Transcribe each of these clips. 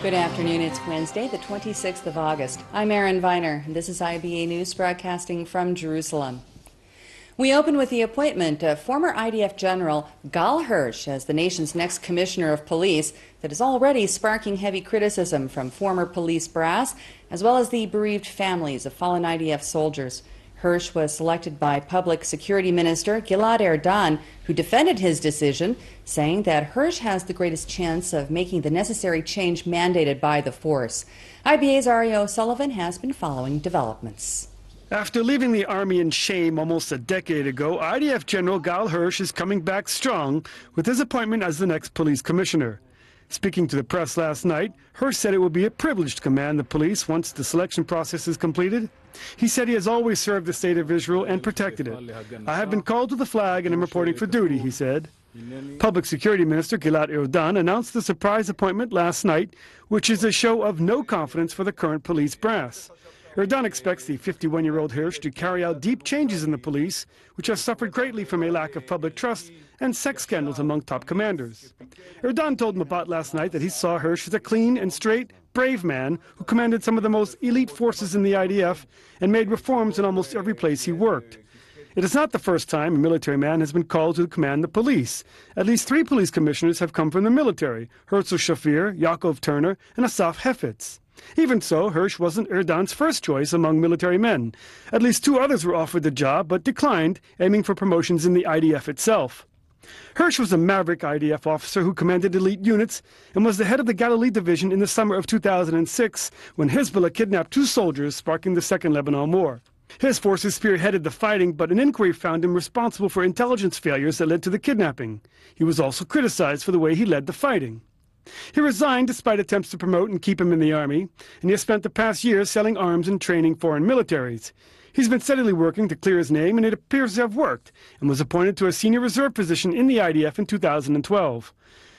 Good afternoon. It's Wednesday, the 26th of August. I'm Erin Viner, and this is IBA News broadcasting from Jerusalem. We open with the appointment of former IDF General Gal Hirsch as the nation's next Commissioner of Police that is already sparking heavy criticism from former police brass as well as the bereaved families of fallen IDF soldiers. Hirsch was selected by Public Security Minister Gilad Erdan, who defended his decision, saying that Hirsch has the greatest chance of making the necessary change mandated by the force. IBA's Ari O'Sullivan has been following developments. After leaving the Army in shame almost a decade ago, IDF General Gal Hirsch is coming back strong with his appointment as the next police commissioner. Speaking to the press last night, Hirsch said it will be a privilege to command the police once the selection process is completed. He said he has always served the state of Israel and protected it. I have been called to the flag and am reporting for duty, he said. Public Security Minister Gilad Erdan announced the surprise appointment last night, which is a show of no confidence for the current police brass. Erdan expects the 51-year-old Hirsch to carry out deep changes in the police, which has suffered greatly from a lack of public trust and sex scandals among top commanders. Erdan told Mabat last night that he saw Hirsch as a clean and straight, brave man who commanded some of the most elite forces in the IDF and made reforms in almost every place he worked. It is not the first time a military man has been called to command the police. At least 3 police commissioners have come from the military: Herzl Shafir, Yaakov Turner, and Asaf Hefetz. Even so, Hirsch wasn't Erdan's first choice among military men. At least 2 others were offered the job but declined, aiming for promotions in the IDF itself. Hirsch was a maverick IDF officer who commanded elite units and was the head of the Galilee Division in the summer of 2006 when Hezbollah kidnapped 2 soldiers, sparking the Second Lebanon War. His forces spearheaded the fighting, but an inquiry found him responsible for intelligence failures that led to the kidnapping. He was also criticized for the way he led the fighting. He resigned despite attempts to promote and keep him in the Army, and he has spent the past years selling arms and training foreign militaries. He's been steadily working to clear his name, and it appears to have worked, and was appointed to a senior reserve position in the IDF in 2012.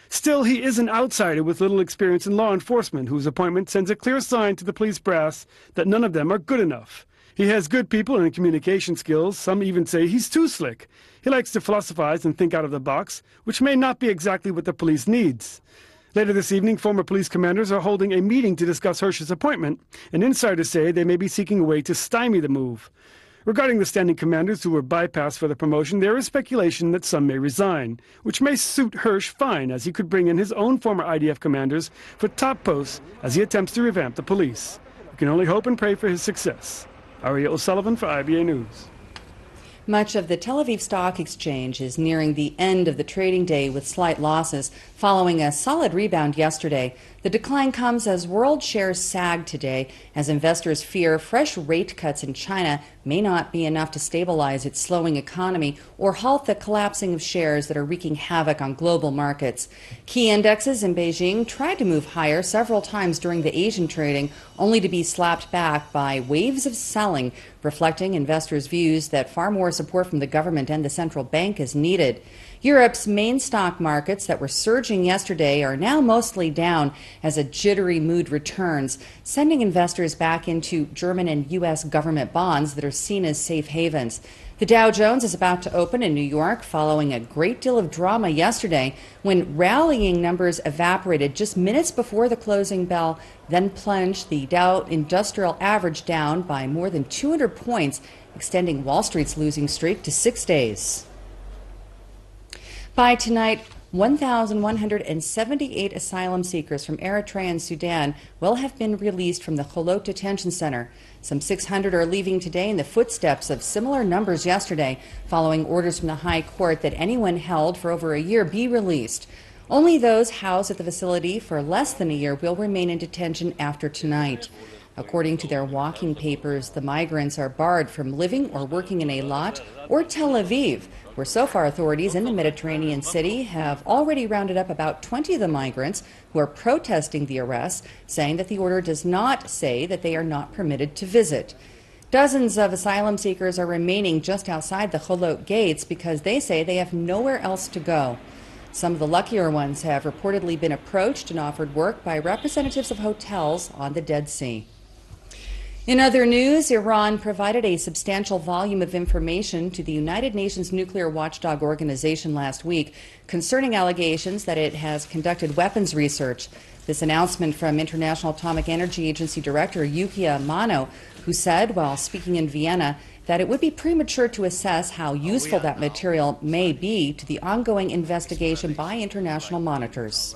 Still, he is an outsider with little experience in law enforcement, whose appointment sends a clear sign to the police brass that none of them are good enough. He has good people and communication skills. Some even say he's too slick. He likes to philosophize and think out of the box, which may not be exactly what the police needs. Later this evening, former police commanders are holding a meeting to discuss Hirsch's appointment, and insiders say they may be seeking a way to stymie the move. Regarding the standing commanders who were bypassed for the promotion, there is speculation that some may resign, which may suit Hirsch fine, as he could bring in his own former IDF commanders for top posts as he attempts to revamp the police. We can only hope and pray for his success. Ari O'Sullivan for IBA News. Much of the Tel Aviv Stock Exchange is nearing the end of the trading day with slight losses following a solid rebound yesterday. The decline comes as world shares sag today as investors fear fresh rate cuts in China may not be enough to stabilize its slowing economy or halt the collapsing of shares that are wreaking havoc on global markets. Key indexes in Beijing tried to move higher several times during the Asian trading, only to be slapped back by waves of selling, reflecting investors' views that far more support from the government and the central bank is needed. Europe's main stock markets that were surging yesterday are now mostly down as a jittery mood returns, sending investors back into German and U.S. government bonds that are seen as safe havens. The Dow Jones is about to open in New York following a great deal of drama yesterday when rallying numbers evaporated just minutes before the closing bell, then plunged the Dow Industrial Average down by more than 200 points, extending Wall Street's losing streak to 6 days. By tonight, 1,178 asylum seekers from Eritrea and Sudan will have been released from the Cholot Detention Center. Some 600 are leaving today in the footsteps of similar numbers yesterday, following orders from the High Court that anyone held for over a year be released. Only those housed at the facility for less than a year will remain in detention after tonight. According to their walking papers, the migrants are barred from living or working in Eilat or Tel Aviv, where so far authorities in the Mediterranean city have already rounded up about 20 of the migrants who are protesting the arrest, saying that the order does not say that they are not permitted to visit. Dozens of asylum seekers are remaining just outside the Cholot gates because they say they have nowhere else to go. Some of the luckier ones have reportedly been approached and offered work by representatives of hotels on the Dead Sea. In other news, Iran provided a substantial volume of information to the United Nations nuclear watchdog organization last week concerning allegations that it has conducted weapons research. This announcement from International Atomic Energy Agency Director Yukiya Amano, who said while speaking in Vienna that it would be premature to assess how useful that material may be to the ongoing investigation by international monitors.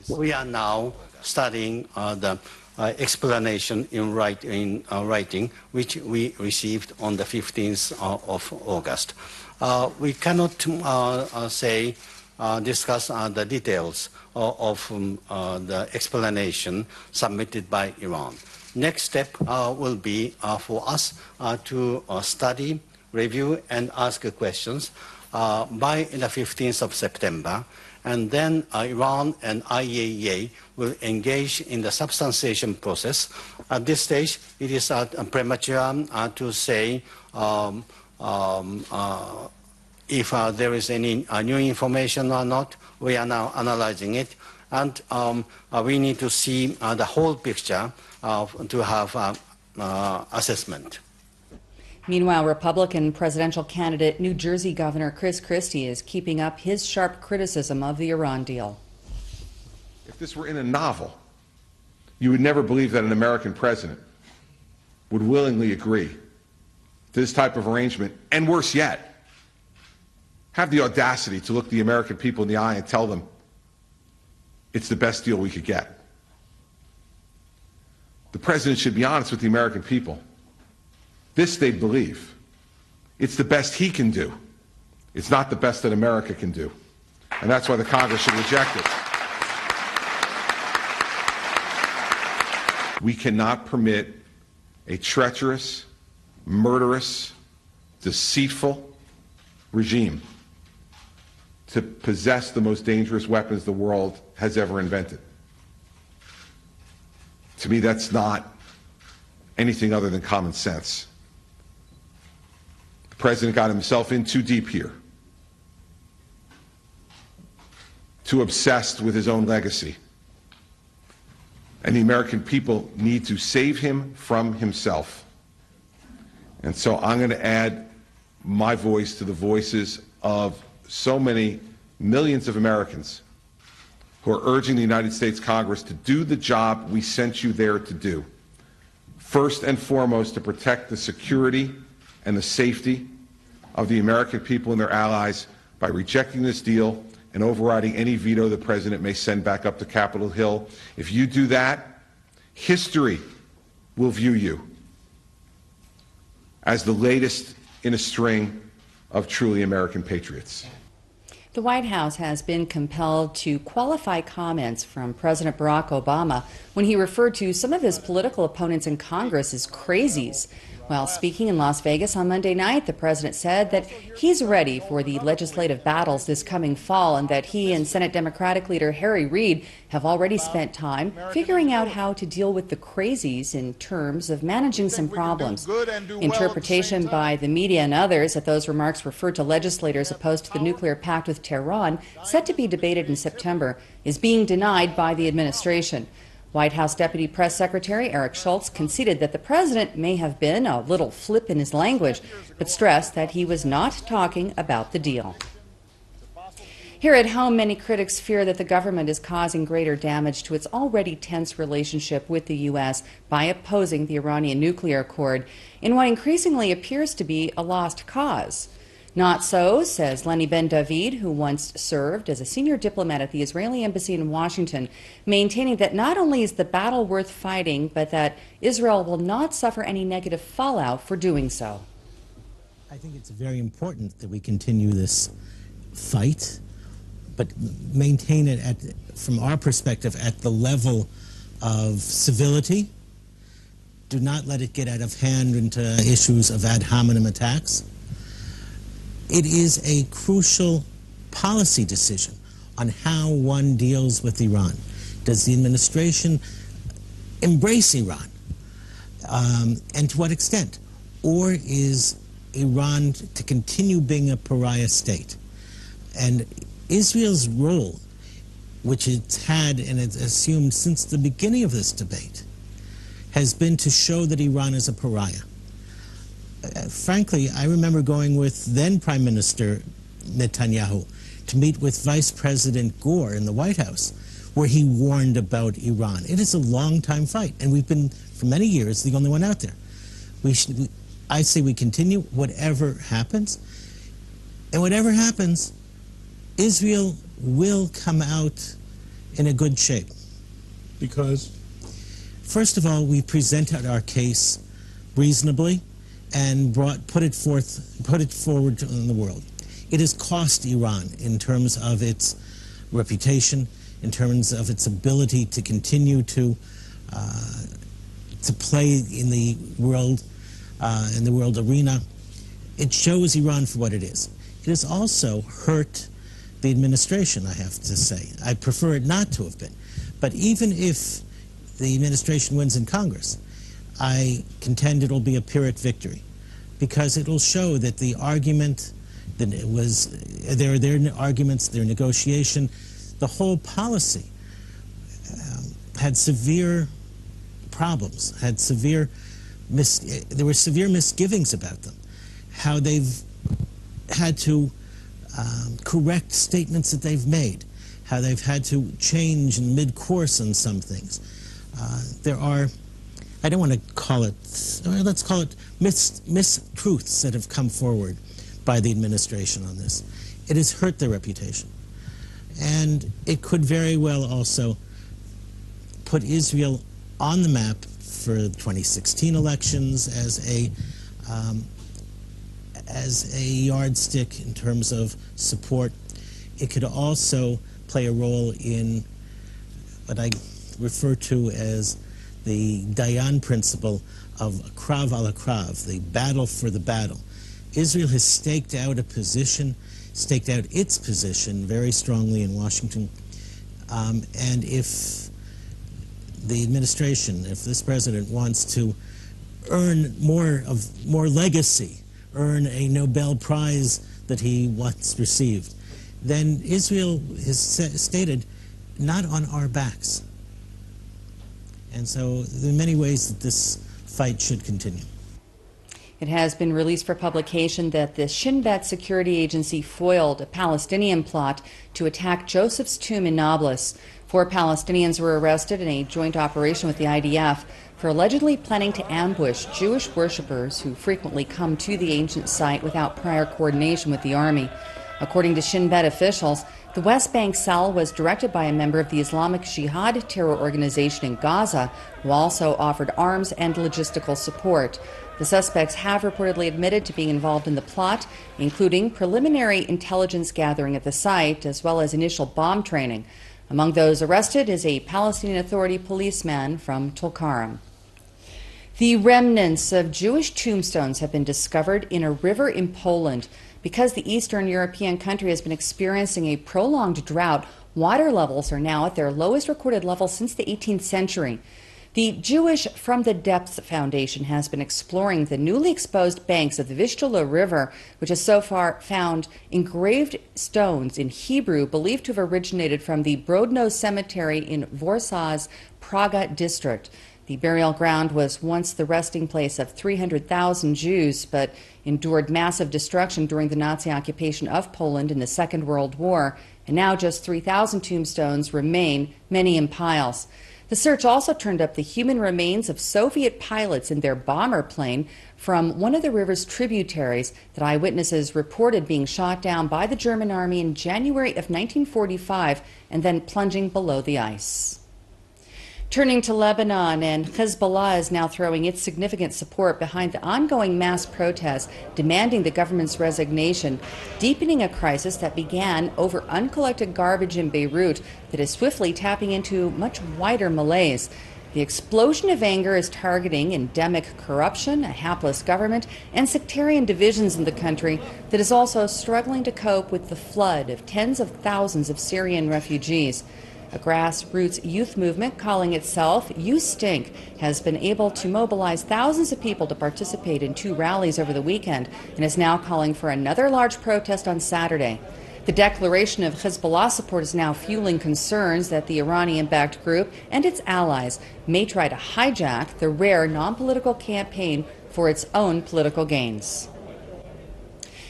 We are now studying the explanation in writing, which we received on the 15th of August. We cannot discuss the details of the explanation submitted by Iran. Next step will be for us to study, review, and ask questions by the 15th of September. And then Iran and IAEA will engage in the substantiation process. At this stage, it is premature to say if there is any new information or not. We are now analyzing it, and we need to see the whole picture to have assessment. Meanwhile, Republican presidential candidate New Jersey Governor Chris Christie is keeping up his sharp criticism of the Iran deal. If this were in a novel, you would never believe that an American president would willingly agree to this type of arrangement, and worse yet, have the audacity to look the American people in the eye and tell them it's the best deal we could get. The president should be honest with the American people. This they believe. It's the best he can do. It's not the best that America can do. And that's why the Congress should reject it. We cannot permit a treacherous, murderous, deceitful regime to possess the most dangerous weapons the world has ever invented. To me, that's not anything other than common sense. The president got himself in too deep here, too obsessed with his own legacy. And the American people need to save him from himself. And so I'm going to add my voice to the voices of so many millions of Americans who are urging the United States Congress to do the job we sent you there to do. First and foremost, to protect the security and the safety of the American people and their allies by rejecting this deal and overriding any veto the president may send back up to Capitol Hill. If you do that, history will view you as the latest in a string of truly American patriots. The White House has been compelled to qualify comments from President Barack Obama when he referred to some of his political opponents in Congress as crazies. While speaking in Las Vegas on Monday night, the president said that he's ready for the legislative battles this coming fall and that he and Senate Democratic leader Harry Reid have already spent time figuring out how to deal with the crazies in terms of managing some problems. Interpretation by the media and others that those remarks referred to legislators opposed to the nuclear pact with Tehran, set to be debated in September, is being denied by the administration. White House Deputy Press Secretary Eric Schultz conceded that the president may have been a little flip in his language, but stressed that he was not talking about the deal. Here at home, many critics fear that the government is causing greater damage to its already tense relationship with the U.S. by opposing the Iranian nuclear accord in what increasingly appears to be a lost cause. Not so, says Lenny Ben David, who once served as a senior diplomat at the Israeli embassy in Washington, maintaining that not only is the battle worth fighting, but that Israel will not suffer any negative fallout for doing so. I think it's very important that we continue this fight, but maintain it, from our perspective, at the level of civility. Do not let it get out of hand into issues of ad hominem attacks. It is a crucial policy decision on how one deals with Iran. Does the administration embrace Iran? And to what extent? Or is Iran to continue being a pariah state? And Israel's role, which it's had and it's assumed since the beginning of this debate, has been to show that Iran is a pariah. Frankly, I remember going with then Prime Minister Netanyahu to meet with Vice President Gore in the White House, where he warned about Iran. It is a long-time fight, and we've been, for many years, the only one out there. I say we continue whatever happens, and whatever happens, Israel will come out in a good shape. Because? First of all, we presented our case reasonably and put it forward in the world. It has cost Iran in terms of its reputation, in terms of its ability to continue to play in the world arena. It shows Iran for what it is. It has also hurt the administration, I have to say. I prefer it not to have been. But even if the administration wins in Congress, I contend it will be a Pyrrhic victory, because it will show that the argument, that it was their arguments, their negotiation, the whole policy had severe problems, there were severe misgivings about them, how they've had to correct statements that they've made, how they've had to change in mid-course on some things. There are, I don't want to call it, let's call it mistruths that have come forward by the administration on this. It has hurt their reputation. And it could very well also put Israel on the map for the 2016 elections as a yardstick in terms of support. It could also play a role in what I refer to as the Dayan principle of krav ala krav, the battle for the battle. Israel has staked out its position very strongly in Washington. And if the administration, if this president wants to earn more legacy, earn a Nobel Prize that he once received, then Israel has stated, not on our backs. And so there are many ways that this fight should continue. It has been released for publication that the Shin Bet security agency foiled a Palestinian plot to attack Joseph's tomb in Nablus. 4 Palestinians were arrested in a joint operation with the IDF for allegedly planning to ambush Jewish worshippers who frequently come to the ancient site without prior coordination with the army. According to Shin Bet officials, the West Bank cell was directed by a member of the Islamic Jihad terror organization in Gaza, who also offered arms and logistical support. The suspects have reportedly admitted to being involved in the plot, including preliminary intelligence gathering at the site, as well as initial bomb training. Among those arrested is a Palestinian Authority policeman from Tulkarm. The remnants of Jewish tombstones have been discovered in a river in Poland. Because the Eastern European country has been experiencing a prolonged drought, water levels are now at their lowest recorded level since the 18th century. The Jewish From the Depths Foundation has been exploring the newly exposed banks of the Vistula River, which has so far found engraved stones in Hebrew believed to have originated from the Brodno Cemetery in Warsaw's Praga district. The burial ground was once the resting place of 300,000 Jews, but endured massive destruction during the Nazi occupation of Poland in the Second World War, and now just 3,000 tombstones remain, many in piles. The search also turned up the human remains of Soviet pilots in their bomber plane from one of the river's tributaries that eyewitnesses reported being shot down by the German army in January of 1945 and then plunging below the ice. Turning to Lebanon, and Hezbollah is now throwing its significant support behind the ongoing mass protests demanding the government's resignation, deepening a crisis that began over uncollected garbage in Beirut that is swiftly tapping into much wider malaise. The explosion of anger is targeting endemic corruption, a hapless government, and sectarian divisions in the country that is also struggling to cope with the flood of tens of thousands of Syrian refugees. A grassroots youth movement calling itself You Stink has been able to mobilize thousands of people to participate in 2 rallies over the weekend and is now calling for another large protest on Saturday. The declaration of Hezbollah support is now fueling concerns that the Iranian-backed group and its allies may try to hijack the rare non-political campaign for its own political gains.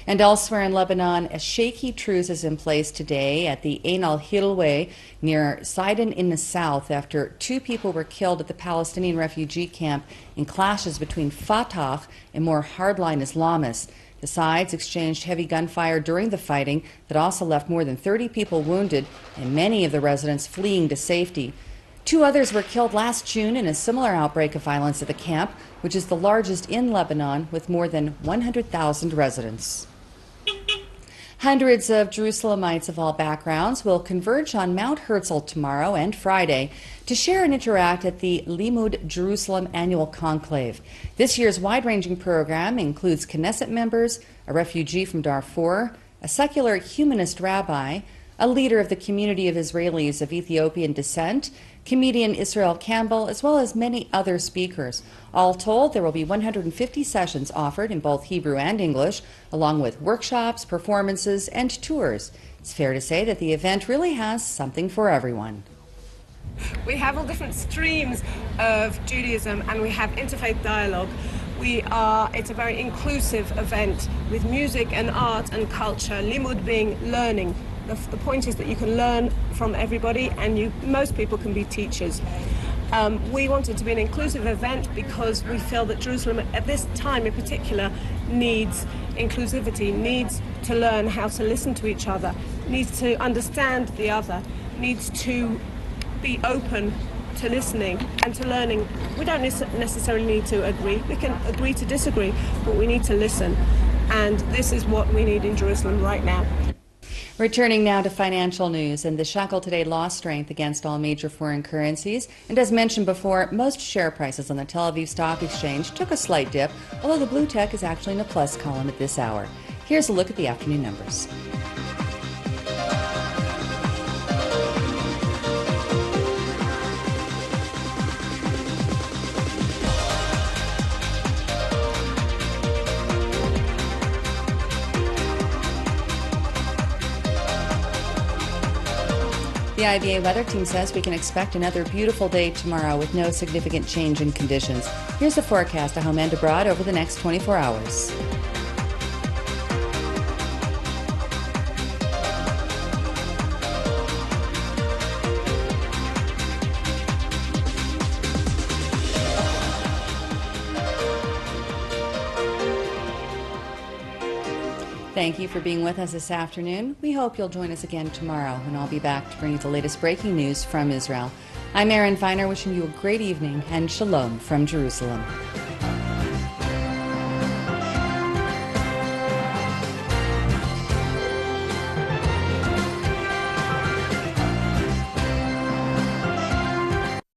And elsewhere in Lebanon, a shaky truce is in place today at the Ain al-Hilweh near Sidon in the south after 2 people were killed at the Palestinian refugee camp in clashes between Fatah and more hardline Islamists. The sides exchanged heavy gunfire during the fighting that also left more than 30 people wounded and many of the residents fleeing to safety. 2 others were killed last June in a similar outbreak of violence at the camp, which is the largest in Lebanon with more than 100,000 residents. Hundreds of Jerusalemites of all backgrounds will converge on Mount Herzl tomorrow and Friday to share and interact at the Limud Jerusalem Annual Conclave. This year's wide-ranging program includes Knesset members, a refugee from Darfur, a secular humanist rabbi, a leader of the community of Israelis of Ethiopian descent, comedian Israel Campbell, as well as many other speakers. All told, there will be 150 sessions offered in both Hebrew and English, along with workshops, performances, and tours. It's fair to say that the event really has something for everyone. We have all different streams of Judaism and we have interfaith dialogue. It's a very inclusive event with music and art and culture, limud being learning. The point is that you can learn from everybody and most people can be teachers. We want it to be an inclusive event because we feel that Jerusalem at this time in particular needs inclusivity, needs to learn how to listen to each other, needs to understand the other, needs to be open to listening and to learning. We don't necessarily need to agree. We can agree to disagree, but we need to listen. And this is what we need in Jerusalem right now. Returning now to financial news, and the shekel today lost strength against all major foreign currencies. And as mentioned before, most share prices on the Tel Aviv Stock Exchange took a slight dip, although the blue tech is actually in a plus column at this hour. Here's a look at the afternoon numbers. The IBA weather team says we can expect another beautiful day tomorrow with no significant change in conditions. Here's the forecast at home and abroad over the next 24 hours. Thank you for being with us this afternoon. We hope you'll join us again tomorrow, when I'll be back to bring you the latest breaking news from Israel. I'm Erin Feiner, wishing you a great evening and shalom from Jerusalem.